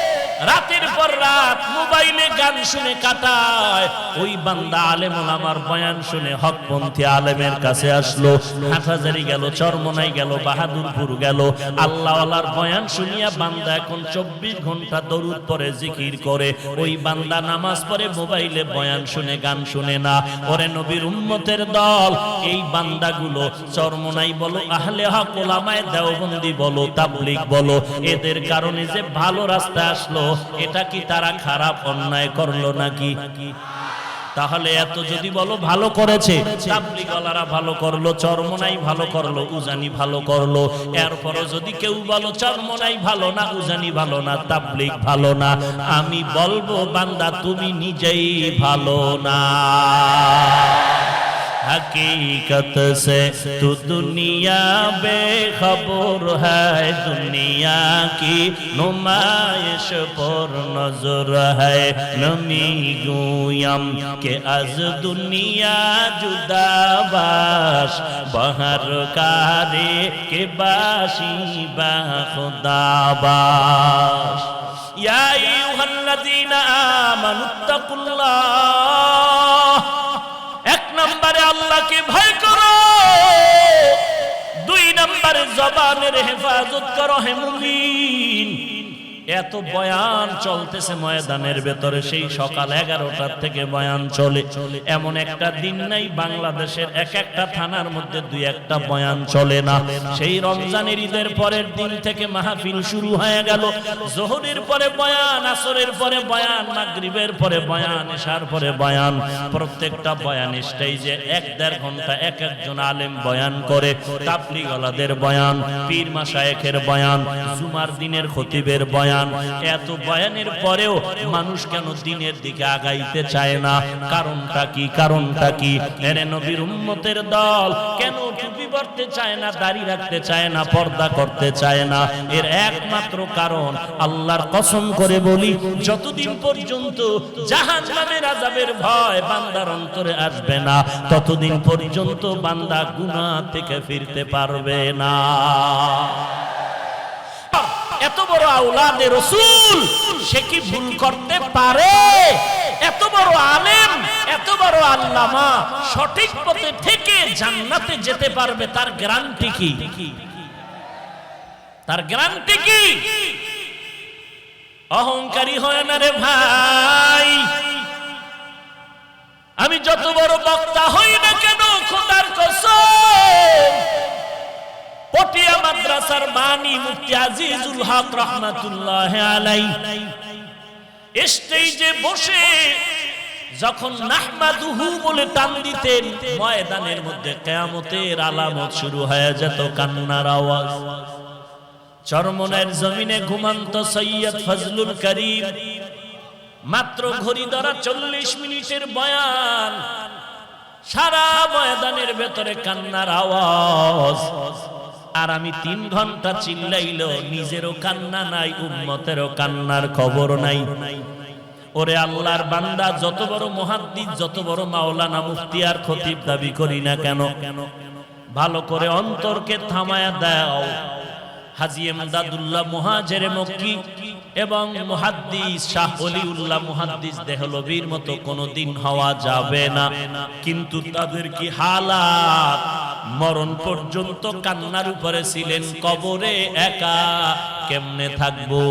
রাতের পর রাত মোবাইলে গান শুনে কাটায়, ওই বান্দা আলেম ওলামার বয়ান শুনে হকপন্থী আলেমের কাছে আসলো। হাটহাজারী গেল, চরমনাই গেল, বাহাদুরপুর গেল, আল্লাহওয়ালার বয়ান শুনিয়া বান্দা এখন 24 ঘন্টা দরুদ পড়ে জিকির করে। ওই বান্দা নামাজ পড়ে মোবাইলে বয়ান শুনে গান শুনে না। ওরে নবীর উম্মতের দল, এই বান্দাগুলো চরমনাই বলো, আহলে হক ওলামায়ে দেওবন্দি বলো, তাবলীগ বলো, এদের কারণে যে ভালো রাস্তা আসলো, এটা কি তারা খারাপ অন্যায় করলো নাকি? তাহলে এত যদি বলো ভালো করেছে, তাবলীগওয়ালারা ভালো করলো, চরমনাই ভালো করলো, উজানি ভালো করলো, এরপরও যদি কেউ বলো চরমনাই ভালো না, উজানি ভালো না, তাবলীগ ভালো না, আমি বলবো বান্দা তুমি নিজেই ভালো না। हकीकत से तू दुनिया बेखबर है, दुनिया की नुमाइश पर नजर है। नमी गुयम के आज दुनिया जुदा बाश, बहर कारे के बाशी बा खुदा बाश। या अय्युहल्लज़ीना आमानुत्तकुल्लाह, এক নম্বরে আল্লাহকে ভয় করো, 2 নম্বরে জবানের হেফাজত করো হে মুমিন। এত বয়ান চলতেছে ময়দানের ভেতরে, সেই সকাল 11টার থেকে বয়ান চলে। এমন একটা দিন নাই বাংলাদেশের এক একটা থানার মধ্যে 2-1টা বয়ান চলে না। সেই রমজানের ঈদের পরের দিন থেকে মাহফিল শুরু হয়ে গেল। যোহরের পরে বয়ান, আসরের পরে বয়ান, মাগরিবের পরে বয়ান, এশার পরে বয়ান। প্রত্যেকটা বয়ান স্টেজে 1-1.5 ঘন্টা এক একজন আলেম বয়ান করে। তাবলীগওয়ালাদের বয়ান, পীর মাশায়েখের বয়ান, জুমার দিনের খতিবের বয়ান। এত বয়ানের পরেও মানুষ কেন দিনের দিকে আগাইতে চায় না? কারণটা কি? কারণটা কি? এরে নবীর উম্মতের দল কেন টুপি পরতে চায় না, দাড়ি রাখতে চায় না, পর্দা করতে চায় না? এর একমাত্র কারণ, আল্লাহর কসম করে বলি, যতদিন পর্যন্ত জাহান্নামের আযাবের ভয় বান্দার অন্তরে আসবে না, ততদিন পর্যন্ত বান্দা গুনাহ থেকে ফিরতে পারবে না। এত বড় আওলাদে রাসূল, সে কি ভুল করতে পারে? এত বড় আলেম, এত বড় আল্লামা সঠিক পথে থেকে জান্নাতে যেতে পারবে, তার গ্যারান্টি কি? তার গ্যারান্টি কি? অহংকারী হয় না রে ভাই। আমি যত বড় বক্তা হই না কেন, খোদার কসম, পটিয়া মাদ্রাসার বানী মুফতি আজিজুল হক রহমাতুল্লাহ আলাইহি স্টেজে বসে যখন নাহমাদুহু বলে টান দিতেন, ময়দানের মধ্যে কিয়ামতের আলামত শুরু হয়ে যেত, কান্নার আওয়াজ। চরমনের জমিনে ঘুমন্ত সৈয়দ ফজলুল করিম, মাত্র ঘড়ি ধরা 40 মিনিটের বয়ান, সারা ময়দানের ভেতরে কান্নার আওয়াজ। আর আমি 3 ঘন্টা চিল্লাইলো, নিজেরও কান্না নাই, উম্মতেরও কান্নার খবর নাই। ওরে আল্লাহর বান্দা, যত বড় মুহাদ্দিস, যত বড় মাওলানা, মুফতি আর খতিব দাবি করি না কেন, ভালো করে অন্তরকে থামায়া দাও। হাজী এমদাদুল্লাহ মুহাজিরে মক্কি এবং মুহাদ্দিস শাহ ওলিউল্লাহ মুহাদ্দিস দেহলভির মতো কোনোদিন হওয়া যাবে না, কিন্তু তাদের কি হালাত! মরণ পর্যন্ত কান্নার উপরে ছিলেন, কবরে একা কেমনে থাকবো?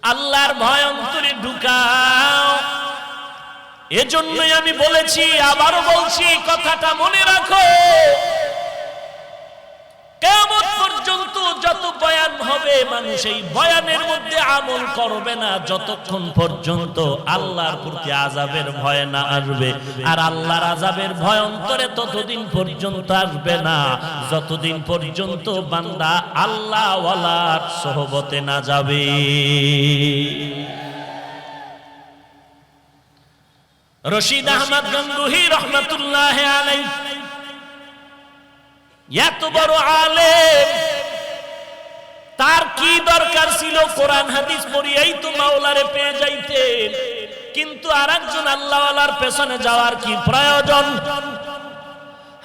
আল্লাহর ভয় অন্তরে ঢুকাও। এজন্যই আমি বলেছি, আবারও বলছি, কথাটা মনে রাখো, কিয়ামত পর্যন্ত যত বয়ান হবে মানুষ এই বয়ানের মধ্যে আমল করবে না যতক্ষণ পর্যন্ত আল্লাহর প্রতি আযাবের ভয় না আসবে। আর আল্লাহর আযাবের ভয় অন্তরে ততদিন পর্যন্ত আসবে না যতদিন পর্যন্ত বান্দা আল্লাহ ওয়ালার সোহবতে না যাবে। রশিদ আহমদ গঙ্গুহি রহমাতুল্লাহ আলাইহি এত বড় আলেম, তার কি দরকার ছিল কোরআন হাদিস পড়িয়েই তো মাওলারে পেয়ে যাইতেন, কিন্তু আরেকজন আল্লাহওয়ালার পেছনে যাওয়ার কি প্রয়োজন?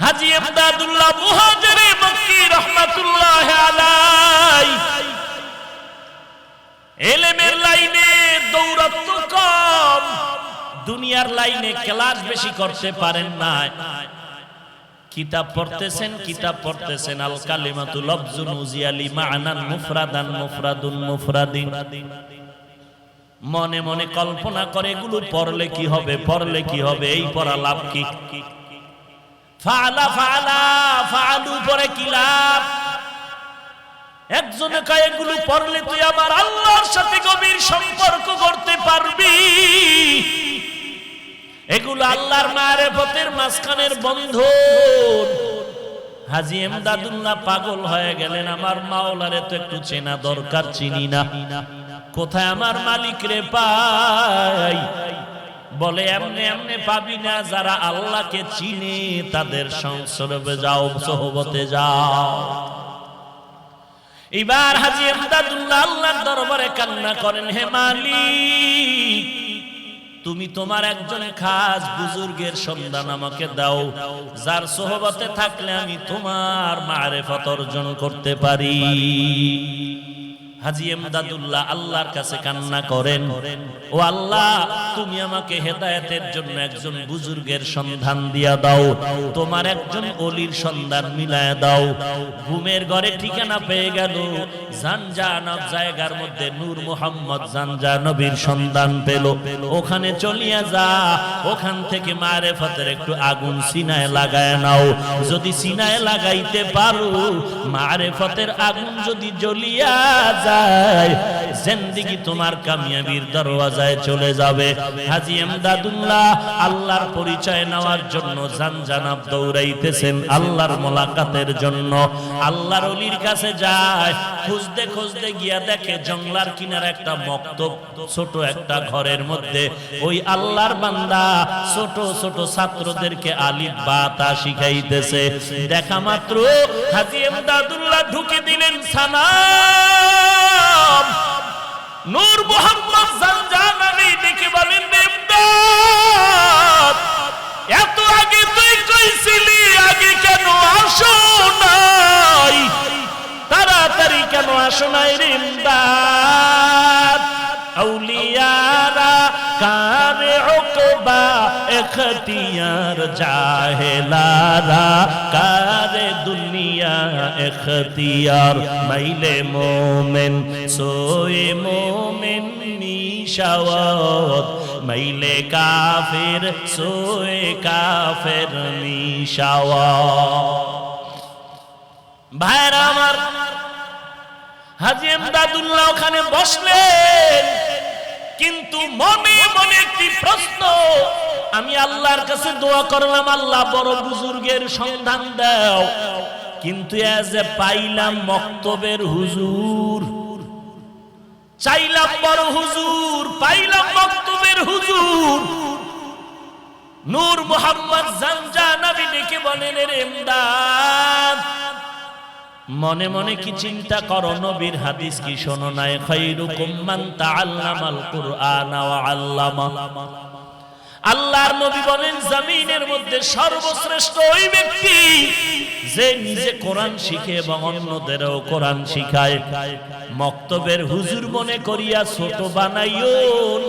হাজী ইমদাদুল্লাহ মুহাজিরে মক্কি রহমাতুল্লাহ আলাইহি ইলমের লাইনে দৌরাত্ম কম, দুনিয়ার লাইনে ক্লাস বেশি করতে পারেন না। কিতাব পড়তেছেন আল কালিমাতু লফজুন উজিয়ালি মা'নান মুফরাদান মুফরাদুন মুফরাদিন। মনে মনে কল্পনা করে এগুলো পড়লে কি হবে, এই পড়া লাভ কি? ফাআলু পড়ে কি লাভ? একজনে কয় এগুলো পড়লে তুই আমার আল্লাহর সাথে গভীর সম্পর্ক করতে পারবি, এগুলো আল্লাহর মারিফতের মাঝখানের বন্ধন। হাজী ইমদাদুল্লাহ পাগল হয়ে গেলেন, আমার মাওলারে তো একটু চেনা দরকার, চিনি না, কোথায় আমার মালিক রে পাই? বলে এমনে এমনে পাবি না, যারা আল্লাহকে চিনে তাদের সংসর্গে যাও, সোহবতে যাও। এবার হাজী ইমদাদুল্লাহ আল্লাহর দরবারে কান্না করেন, হে মালিক, তুমি তোমার একজন খাস বুজুর্গের সন্ধান আমাকে দাও, যার সোহবতে থাকলে আমি তোমার মারিফত অর্জন করতে পারি। হাজী ইমদাদুল্লাহ আল্লাহর কাছে কান্না করেন, ও আল্লাহ, তুমি আমাকে হেদায়েতের জন্য একজন বুজুর্গের সন্ধান দিয়া দাও, তোমার একজন ওলির সন্ধান মিলায়া দাও। ঘুমের ঘরে ঠিকানা পেয়ে গেল, জানজানব জায়গার মধ্যে নূর মুহাম্মদ জানজানবীর সন্ধান পেল। ওখানে চলিয়া যা, ওখান থেকে মারিফতের একটু আগুন সিনায় লাগায় নাও। যদি সিনায় লাগাইতে পারো, মারিফতের আগুন যদি জ্বলিয়া যায়, জিন্দেগি তোমার কামিয়াবির দরওয়াজায় চলে যাবে। হাজী ইমদাদুল্লাহ আল্লাহর পরিচয় নেওয়ার জন্য জানজানব দৌড়াইতেছেন, আল্লাহর মোলাকাতের জন্য। আল্লাহর ওলির কাছে যায়, খুঁজতে খুঁজতে গিয়া দেখে জংলার কিনারে একটা মক্তব, ছোট একটা ঘরের মধ্যে ওই আল্লাহর বান্দা ছোট ছোট ছাত্রদেরকে আলিফ বা তা শিখাইতেছে। দেখা মাত্র হাজী ইমদাদুল্লাহ ঢুকে দিলেন, সালাম। নূর মুহাম্মদ জানজানবী দেখে বলেন, ইমদাদ, এত আগে তুই কইছিলি, আগে কেন আসো নাই? তাড়াতাড়ি কেন আসো নাই রে ইমদাদ? আউলিয়ারা কারে উকবা ইখতিয়ার, জাহেলারা কারে দুনিয়া ইখতিয়ার। মাইলে মোমেন সোয়ে মোমেন নিশাওয়াত, মাইলে কাফের সোয়ে কাফের নিশাওয়াত। ভাইরা আমার, হাজী ইমদাদুল্লাহ ওখানে বসলেন, কিন্তু মনে মনে একটি প্রশ্ন, আমি আল্লাহর কাছে দোয়া করলাম, আল্লাহ বড় বুজুর্গের সন্ধান দাও, কিন্তু এজে পাইলাম মক্তবের হুজুর। চাইলাম বড় হুজুর, পাইলাম মক্তবের হুজুর। নূর মুহাম্মদ জানজানবী ডেকে বলেন, রে ইমদাদ, মনে মনে কি চিন্তা করো, নবীর হাদিস কি শোনো নাই? খায়রুকুম মান তাআল্লামাল কুরআন ওয়া আল্লামা। আল্লাহর নবী বলেন, জমিনের মধ্যে সর্বশ্রেষ্ঠ ওই ব্যক্তি যে নিজে কোরআন শিখে এবং অন্যদেরও কোরআন শিখায়। মক্তবের হুজুর মনে করিয়া ছোট বানাইও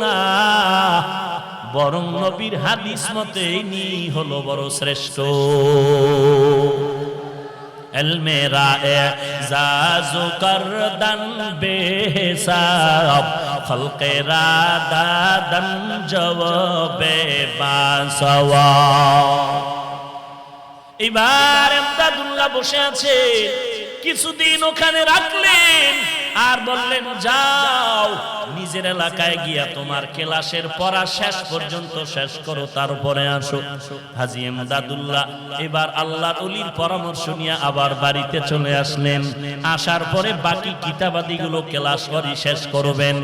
না, বরং নবীর হাদিস মতে ইনি হলো বড় শ্রেষ্ঠ। ইলমে রা'জাজু করদান বেহিসাব খলকে রাদাদান জওয়াবে বাসওয়াব। এবার এমদাদুল্লাহ বসে আছে, কিছুদিন ওখানে রাখলেন আর বললেন যাও নিজের এলাকায় গিয়া তোমার ক্লাসের পড়া শেষ পর্যন্ত শেষ করো, তারপরে আসো। হাজী এমদাদুল্লাহ এবার আল্লাহর ওলির পরামর্শ নিয়ে আবার বাড়িতে চলে আসলেন। আসার পরে বাকি কিতাবাদিগুলো ক্লাস করি শেষ করবেন,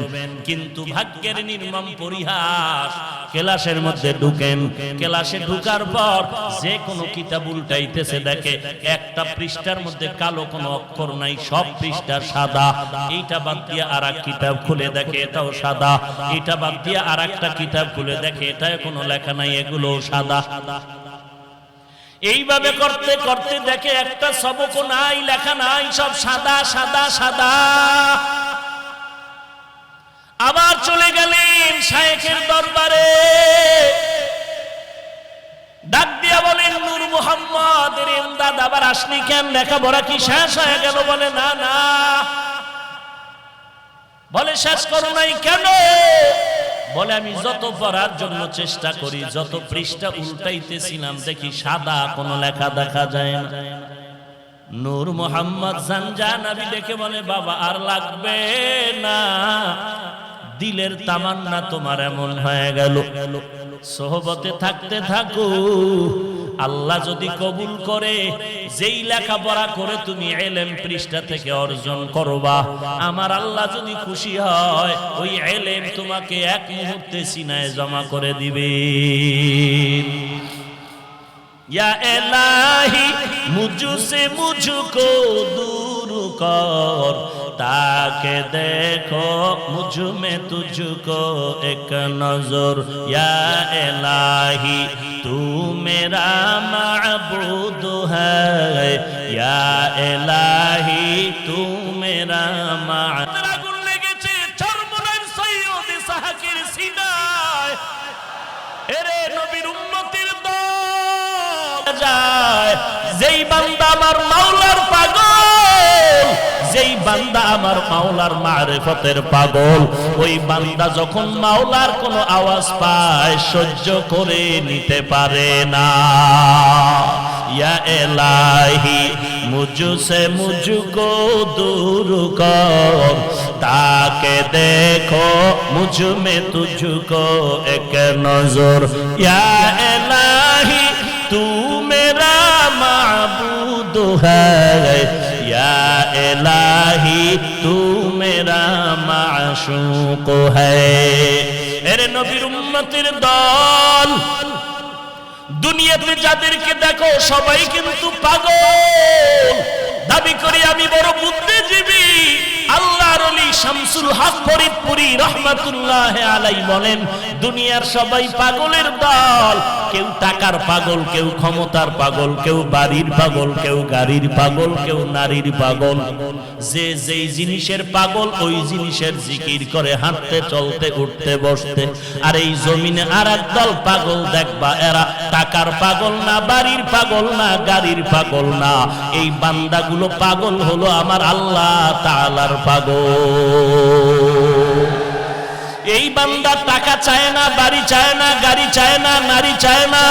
কিন্তু ভাগ্যের নির্মম পরিহাস, ক্লাসের মধ্যে ঢুকেন, ক্লাসে ঢুকার পর যে কোনো কিতাব উল্টাইতেছে, দেখে একটা পৃষ্ঠার মধ্যে কালো কোনো অক্ষর নাই, সব পৃষ্ঠা সাদা। এইটা বাদ দিয়ে আর এক কিতাব খুলে দেখে এটাও সাদা, এটা বাদ দিয়ে আর একটা কিতাব খুলে দেখে এটায় কোনো লেখা নাই, এগুলো সাদা। এইভাবে করতে করতে দেখে একটা সবকও নাই, লেখা নাই, সব সাদা সাদা সাদা। আবার চলে গেলেন শায়েখের দরবারে, ডাক দিয়া বলেন নূর মুহাম্মদ এমদাদ আবার আসলি কেন, লেখাপড়া কি শেষ হয়ে গেল? বলে না না। বলে শেষ করো নাই কেন? বলে আমি যত পড়ার জন্য চেষ্টা করি, যত পৃষ্ঠা উল্টাইতেছিলাম দেখি সাদা কোনো লেখা দেখা যায় না। নূর মুহাম্মদ জানজানবী দেখে বলে বাবা আর লাগবে না, দিলের তামান্না তোমার এমন হয়ে গেল, সোহবতে থাকতে থাকো, আল্লাহ যদি কবুল করে যেই লেখাপড়া করে তুমি ইলম পৃষ্ঠা থেকে অর্জন করবা, আমার আল্লাহ যদি খুশি হয় ওই ইলম তোমাকে এক মুহূর্তে সিনায় জমা করে দিবে। या इलाही मुझसे मुझको दूर कर, ताके देखो मुझ में तुझको एक नजर। या इलाही तू मेरा माबूद है, या इलाही तू मेरा माबूद। আগুন লেগেছে চরমনার সৈয়দ ইসহাকের সিনায়, এরে নবীর উম্মতের যায়, যেই বান্দা আমার মাওলার পাগল, যেই বান্দা আমার মাওলার মারিফতের পাগল, ওই বান্দা যখন মাওলার কোনো আওয়াজ পায় সহ্য করে নিতে পারে না। या इलाही मुझसे मुझको दूर कर, ताके देखो मुझ में तुझको एक नजर। या इलाही तू मेरा माबूद है, या इलाही तू मेरा माशूक है। এরে নবীর উম্মতের দল, দুনিয়াতে যাদেরকে দেখো সবাই কিন্তু পাগল, দাবি করি আমি বড় বুদ্ধিজীবী। আল্লাহর ওলি শামসুল হক ফরিদপুরি রহমাতুল্লাহ আলাইহি বলেন দুনিয়ার সবাই পাগলের দল, কেউ টাকার পাগল, কেউ ক্ষমতার পাগল, কেউ বাড়ির পাগল, কেউ গাড়ির পাগল, কেউ নারীর পাগল। যে যেই জিনিসের পাগল ওই জিনিসের জিকির করে হাঁটতে চলতে উঠতে বসতে। আর এই জমিনে আর এক দল পাগল দেখবা, এরা টাকার পাগল না, বাড়ির পাগল না, গাড়ির পাগল না, এই বান্দাগুলো পাগল হলো আমার আল্লাহ তাআলার পাগল। এই বান্দা টাকা চায় না, বাড়ি চায় না, গাড়ি চায় না, নারী চায় না।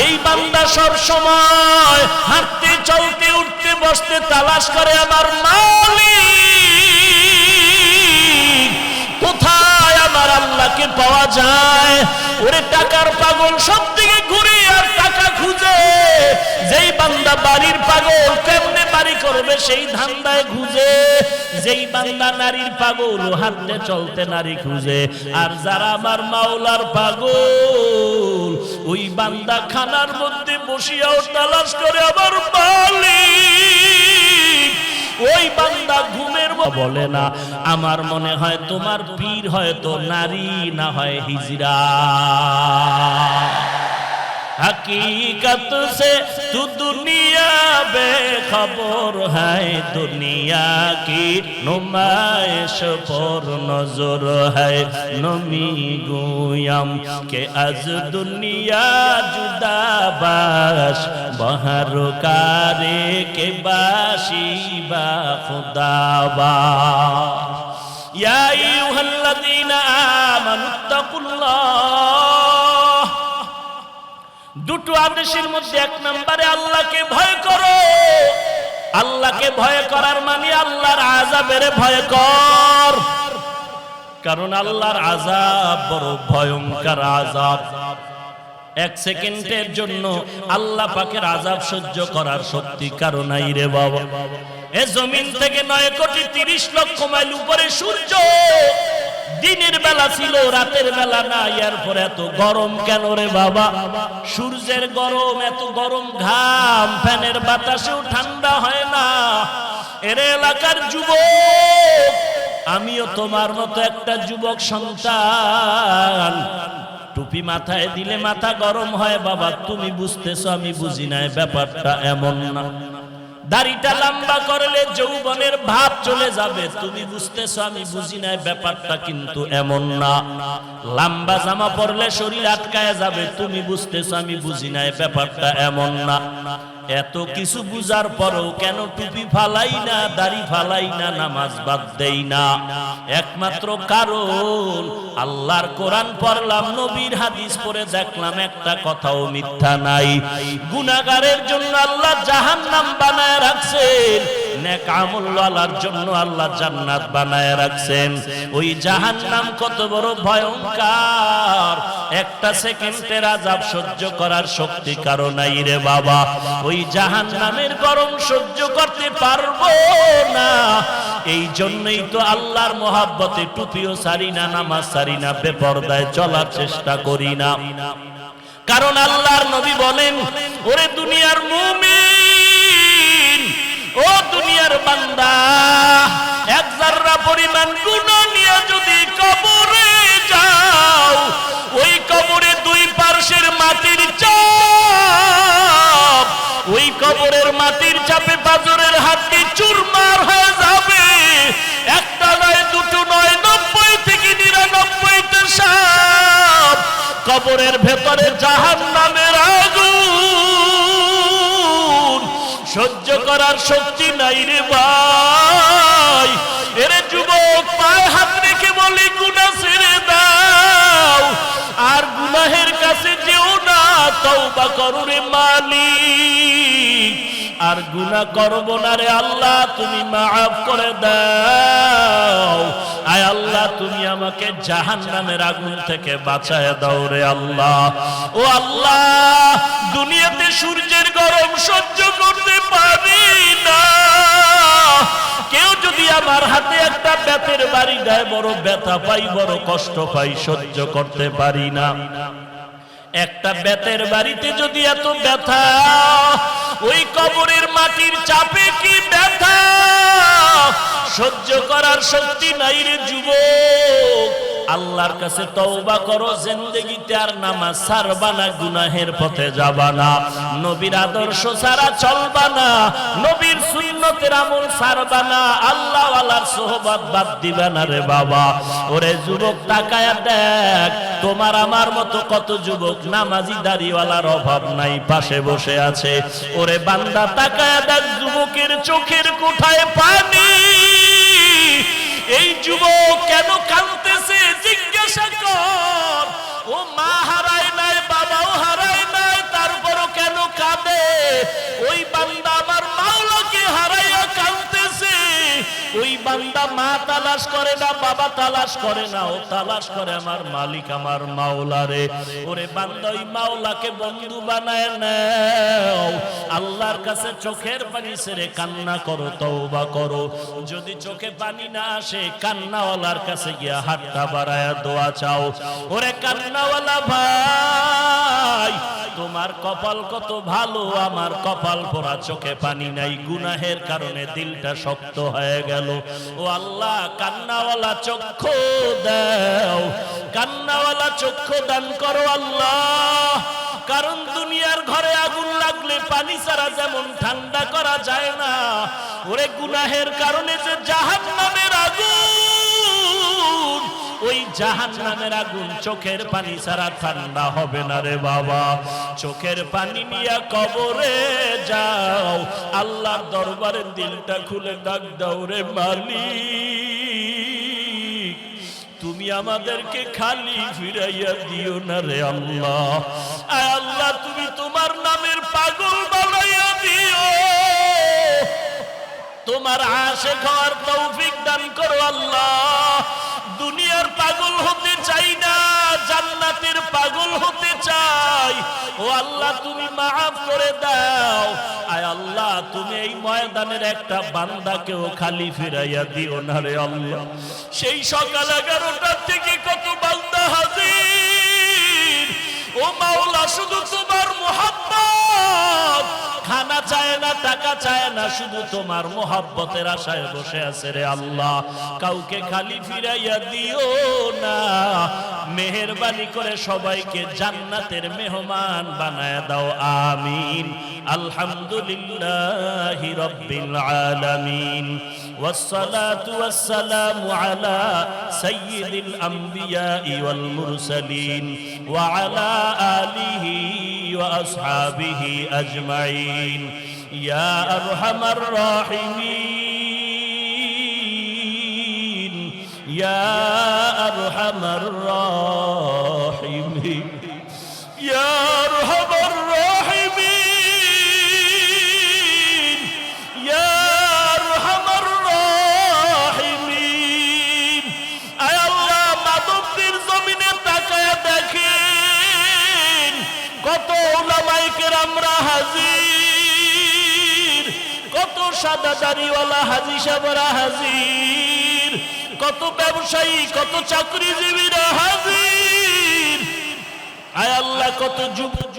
এই বান্দা সব সময় হাঁটতে চলতে উঠতে বসতে তালাশ করে আমার মালিক কোথায়, আমার আল্লাহকে পাওয়া যায়। ওরে টাকার পাগল সব দিকে ঘুরে আর টাকা খুঁজে, যেই বান্দা বাড়ির পাগল কেমনে বাড়ি করবে সেই ধান্দায় খুঁজে। যেই বান্দা নারীর পাগল হাঁটতে চলতে নারী খুঁজে। আর যারা আমার মাওলার পাগল ওই বান্দা খানার মধ্যে বসিয়াও তালাশ করে আমার মালিক। ওই বান্দা ঘুমের বলে না আমার মনে হয় তোমার পীর হয়তো নারী না হয় হিজরা। हकीकत से तू दुनिया बेखबर खबर है दुनिया की नुमाइश पर नजर है नमी गुयम के अज दुनिया जुदा बाश बहर कारे के बाशी बा खुदाबा या अय्युहल्लज़ीना আমানুত্তাকুল্লাহ দুটো আদেশের মধ্যে এক নম্বরে আল্লাহকে ভয় করো আল্লাহকে ভয় করার মানে আল্লাহর আযাবের ভয় কর কারণ আল্লাহর আযাব বড় ভয়ঙ্কর আযাব এক সেকেন্ডের জন্য আল্লাহ পাকের আযাব সহ্য করার শক্তি কারো নাই রে বাবা এ জমিন থেকে 9 কোটি 30 লক্ষ মাইল উপরে সূর্য দিনের বেলা ছিল রাতের বেলা না এরপর এত গরম কেন রে বাবা সূর্যের গরম এত গরম ঘাম ফ্যানের বাতাসেও ঠান্ডা হয় না এর এলাকার যুবক আমিও তোমার মতো একটা যুবক সন্তান টুপি মাথায় দিলে মাথা গরম হয় বাবা তুমি বুঝতেছো আমি বুঝি না ব্যাপারটা এমন না দাড়িটা লম্বা করলে যৌবনের ভাব চলে যাবে তুমি বুঝতেছো আমি বুঝি না ব্যাপারটা কিন্তু এমন না লম্বা জামা পরলে শরীর আটকায় যাবে তুমি বুঝতেছো আমি বুঝি না ব্যাপারটা এমন না এত কিছু বুঝার পরেও কেন টুপি ফালাই না দাড়ি ফালাই না নামাজ বাদ দেই না একমাত্র কারণ আল্লাহর কোরআন পড়লাম নবীর হাদিস পড়ে দেখলাম একটা কথাও মিথ্যা নাই গুনাহগারের জন্য আল্লাহ জাহান্নাম বানায় রাখছেন নেক আমলওয়ালার জন্য আল্লাহ জান্নাত বানায় রাখছেন ওই জাহান্নাম কত বড় ভয়ঙ্কর একটা সেকেন্ডের আযাব সহ্য করার শক্তি কারো নাই রে বাবা ওই জাহান্নামের গরম সহ্য করতে পারবো না এই জন্যই তো আল্লাহর মহব্বতে টুপিও ছাড়ি না নামাজ ছাড়ি না বেপরদায় চলার চেষ্টা করি না কারণ আল্লাহর নবী বলেন ওরে দুনিয়ার মুমিন ও দুনিয়ার বান্দা এক যারা পরিমাণ গুনাহ নিয়ে যদি কবরে যাও ওই কবরে দুই পার্শ্বের মাটির চাপ ওই কবরের মাটির চাপে পাথরের হাড্ডি চুরমার হয়ে যাবে একটা নয় দুটো নয় 90 থেকে 99টা সাপ কবরের ভেতরে জাহান্নামের আগুন সহ্য করার শক্তি নাই রে ভাই এরে যুবক পায়ে হাত রেখে বলি গুনাহ ছেড়ে দাও আর গুনাহের কাছে যেও না তওবা করো রে মালিক আর গুনাহ করব না রে আল্লাহ তুমি maaf করে দাও আয় আল্লাহ তুমি আমাকে জাহান্নামের আগুন থেকে বাঁচায় দাও রে আল্লাহ ও আল্লাহ দুনিয়াতে সূর্যের গরম সহ্য করতে পারি না কেউ যদি আমার হাতে একটা বেতের বাড়ি দেয় বড় ব্যথা পাই বড় কষ্ট পাই সহ্য করতে পারি না একটা বেতের বাড়িতে যদি এত ব্যথা ওই কবরের মাটির চাপে কি ব্যথা সহ্য করার শক্তি নাই রে যুবক আল্লাহর কাছে তওবা করো জিন্দেগিতে আর নামাজ ছাড়বা না গুনাহের পথে যাবা না নবীর আদর্শ ছাড়া চলবা না নবীর সুন্নতের আমল ছাড়বা না আল্লাহ ওয়ালার সোহবত বাদ দিবা না রে বাবা ওরে যুবক তাকায়া দেখ তোমার আমার মতো কত যুবক নামাজি দাড়িওয়ালার অভাব নাই পাশে বসে আছে ওরে বান্দা তাকায়া দেখ যুবকের চোখের কোঠায় পানি এই যুবক কেন কাঁদতেছে জিজ্ঞাসা কর ও মা হারায় নাই বাবাও হারায় নাই তারপরও কেন কাঁদে ওই বান্দা আমার মাওলাকে হারাইয়া কাঁদতেছে ওই বান্দা মা তালাশ করে না বাবা তালাশ করে না ও তালাশ করে আমার মালিক আমার মাওলারে ওরে বান্দা ওই মাওলাকে বন্ধু বানায় নাও আল্লাহর কাছে চোখের পানি ছেড়ে কান্না করো তওবা করো যদি চোখে পানি না আসে কান্নাওয়ালার কাছে গিয়া হাতটা বাড়ায়া দোয়া চাও ওরে কান্নাওয়ালা ভাই তোমার কপাল কত ভালো আমার কপাল পোড়া চোখে পানি নাই গুনাহের কারণে দিলটা শক্ত হয়ে গেল ও আল্লাহ কান্নাওয়ালা চক্ষু দাও কান্নাওয়ালা চক্ষু দান করো আল্লাহ কারণ দুনিয়ার ঘরে আগুন লাগলে পানি ছাড়া যেমন ঠান্ডা করা যায় না, ওরে গুনাহের কারণে যে জাহান্নামের আগুন, ওই জাহান্নামের আগুন চোখের পানি ছাড়া ঠান্ডা হবে না রে বাবা। চোখের পানি নিয়ে কবরে যাও, আল্লাহর দরবারে দিলটা খুলে ডাক দাও, রে মালিক তুমি আমাদেরকে খালি ফিরাইয়া দিও না রে আল্লাহ। আয় আল্লাহ তুমি তোমার নামের পাগল বানাইয়া দিও, তোমার আশিক হওয়ার তৌফিক দান করো আল্লাহ। দুনিয়ার পাগল হতে চাই না, জান্নাতের পাগল হতে চাই। ও আল্লাহ তুমি মাফ করে দাও। আয় আল্লাহ তুমি এই ময়দানের একটা বান্দাকেও খালি ফিরাইয়া দিও না রে আল্লাহ। সেই সকাল 11টার থেকে কত বান্দা হাজির, ও মাওলা শুধু তোমার মুহাব্বত, খানা চায় না, টাকা চায় না, শুধু তোমার মুহাব্বতের আশায় বসে আছে রে আল্লাহ। কাউকে খালি ফিরাইয়া দিও না, মেহেরবানি করে সবাইকে জান্নাতের মেহমান বানায় দাও, আমিন। আলহামদুলিল্লাহি রাব্বিল আলামিন, والصلاة والسلام على سيد الأنبياء والمرسلين وعلى آله وأصحابه أجمعين يا أرحم الراحمين يا أرحم الراحمين يا أرحم الراحمين يا أرحم الراحمين أي الله মানবদের জমিনে তাকায়া দেখেন কত উলামায়ে কেরামরা হাজির, কত সাদা দাড়িওয়ালা হাজী সাহেবরা হাজির, কত ব্যবসায়ী, কত চাকরিজীবীরা হাজির। আয় আল্লাহ কত যুবক